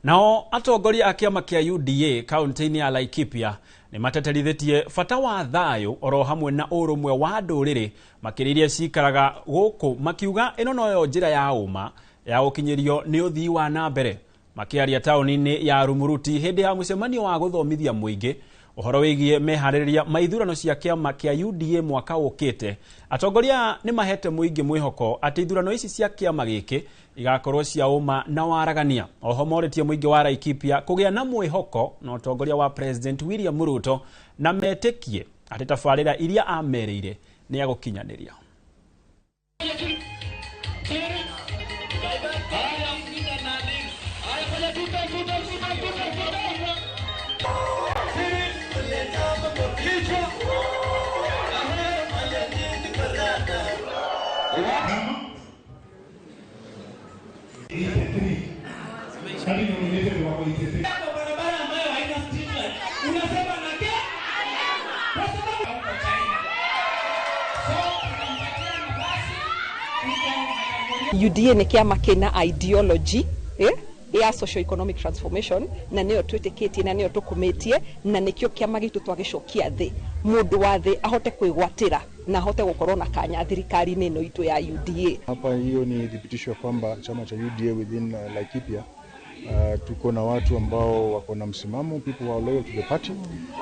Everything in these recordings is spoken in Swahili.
Nao atongoria a kiama kia UDA kaunti-ini ya Laikipia ni mateterithitie bata wa thayu oro hamwe na urumwe wa nduriri makiriria cikaraga guku makiuga ino noyo njira ya uma ya gukinyirio ni uthii wa na mbere makiaria tauni-ini ya Rumuruti hindi ya mucemanio wa guthomithia muingi uhoro wigie mehaririria maithurano cia kiama kia UDA mwaka ukite. Atongoria ni mahete muingi mwihoko ati ithurano ici cia kiama giki igakorwo cia uma na waragania. Oho moretie muingi wa Laikipia kugia na mwihoko na utongoria wa President William Ruto na metekie ati tabarira iria ameriire ni ya gukinyaniria. UDA ni kiama kina ideology ya socio-economic transformation na niyo twitikitie na niyo tukumitie na nikio kiama gitu twagicokia thi mundu wa thi ahote kwigwatira na ahote gukorwo na kanya thirikari-ini ino itu ya UDA. Hapa hiyo ni thibitisho kwamba chama cha UDA within Laikipia tuko na watu ambao wako na msimamo, people who are loyal to the party,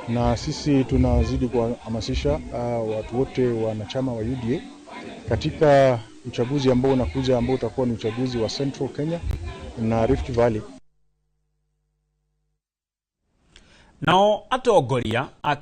na sisi tunazidi kuhamasisha watu wote wanachama wa UDA katika uchaguzi ambao unakuja ambao utakuwa ni uchaguzi wa Central Kenya na Rift Valley. Nao atongoria